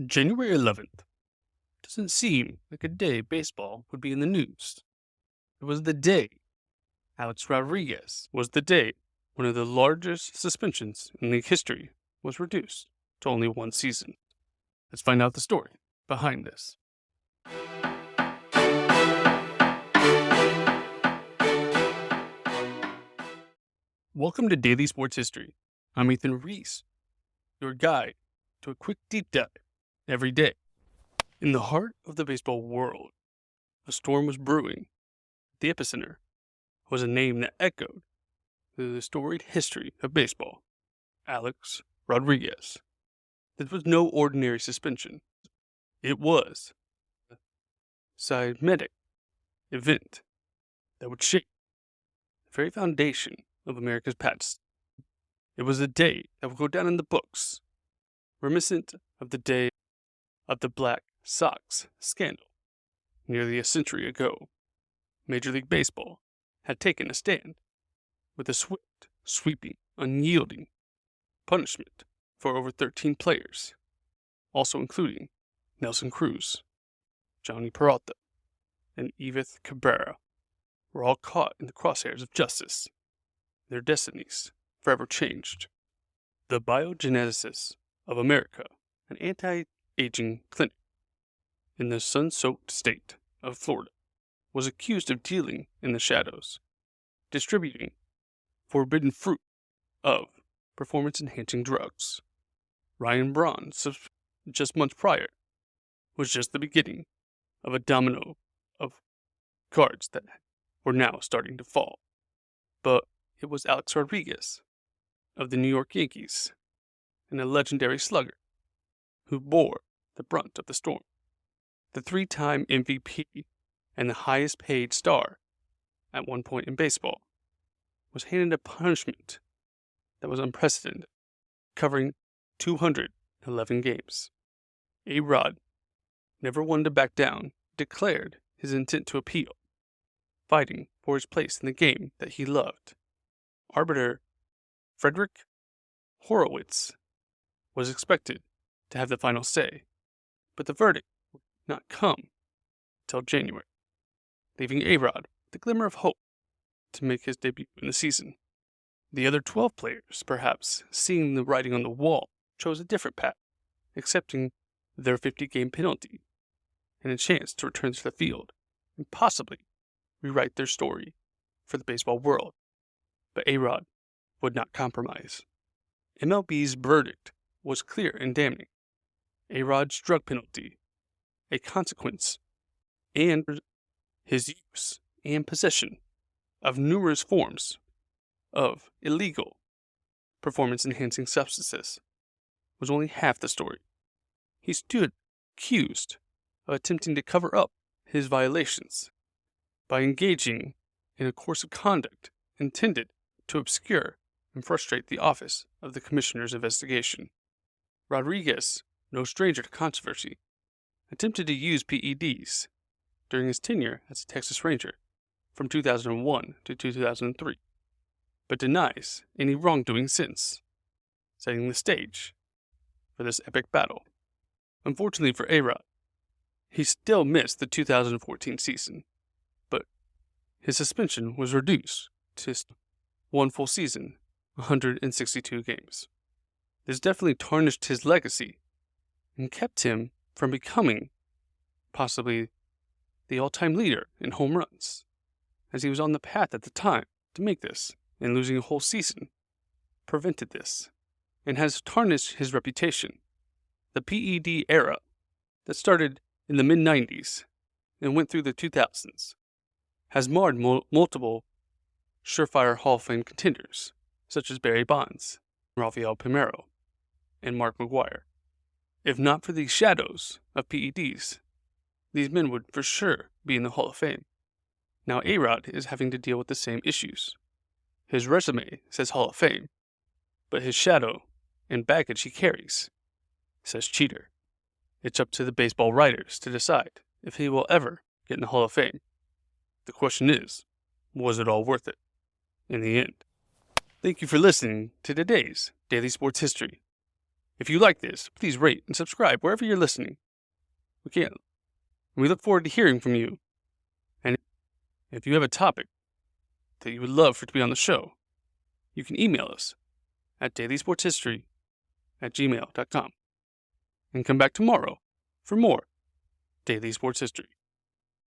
January 11th. Doesn't seem like a day baseball would be in the news. It was the day Alex Rodriguez was the day one of the largest suspensions in league history was reduced to only one season. Let's find out the story behind this. Welcome to Daily Sports History. I'm Ethan Reese, your guide to a quick deep dive every day. In the heart of the baseball world, a storm was brewing. The epicenter was a name that echoed through the storied history of baseball: Alex Rodriguez. This was no ordinary suspension. It was a seismic event that would shake the very foundation of America's past. It was a day that would go down in the books, reminiscent of the day of the Black Sox scandal. Nearly a century ago, Major League Baseball had taken a stand with a swift, sweeping, unyielding punishment for over 13 players, also including Nelson Cruz, Johnny Peralta, and Edith Cabrera, were all caught in the crosshairs of justice. Their destinies forever changed. The Biogeneticists of America, an anti-aging clinic in the sun-soaked state of Florida, was accused of dealing in the shadows, distributing forbidden fruit of performance-enhancing drugs. Ryan Braun's just months prior was just the beginning of a domino of cards that were now starting to fall. But it was Alex Rodriguez of the New York Yankees, and a legendary slugger, who bore the brunt of the storm. The three-time MVP and the highest paid star at one point in baseball was handed a punishment that was unprecedented, covering 211 games. A-Rod, never one to back down, declared his intent to appeal, fighting for his place in the game that he loved. Arbiter Frederick Horowitz was expected to have the final say, but the verdict would not come till January, leaving A-Rod the glimmer of hope to make his debut in the season. The other 12 players, perhaps seeing the writing on the wall, chose a different path, accepting their 50-game penalty and a chance to return to the field and possibly rewrite their story for the baseball world. But A-Rod would not compromise. MLB's verdict was clear and damning. A-Rod's drug penalty, a consequence, and his use and possession of numerous forms of illegal performance-enhancing substances, was only half the story. He stood accused of attempting to cover up his violations by engaging in a course of conduct intended to obscure and frustrate the office of the commissioner's investigation. Rodriguez, no stranger to controversy, attempted to use PEDs during his tenure as a Texas Ranger from 2001 to 2003, but denies any wrongdoing since, setting the stage for this epic battle. Unfortunately for A-Rod, he still missed the 2014 season, but his suspension was reduced to one full season, 162 games. This definitely tarnished his legacy and kept him from becoming possibly the all-time leader in home runs, as he was on the path at the time to make this, and losing a whole season prevented this, and has tarnished his reputation. The PED era that started in the mid-90s and went through the 2000s has marred multiple surefire Hall of Fame contenders, such as Barry Bonds, Rafael Palmeiro, and Mark McGwire. If not for these shadows of PEDs, these men would for sure be in the Hall of Fame. Now A-Rod is having to deal with the same issues. His resume says Hall of Fame, but his shadow and baggage he carries says cheater. It's up to the baseball writers to decide if he will ever get in the Hall of Fame. The question is, was it all worth it in the end? Thank you for listening to today's Daily Sports History. If you like this, please rate and subscribe wherever you're listening. We look forward to hearing from you. And if you have a topic that you would love for it to be on the show, you can email us at dailysportshistory@gmail.com. And come back tomorrow for more Daily Sports History.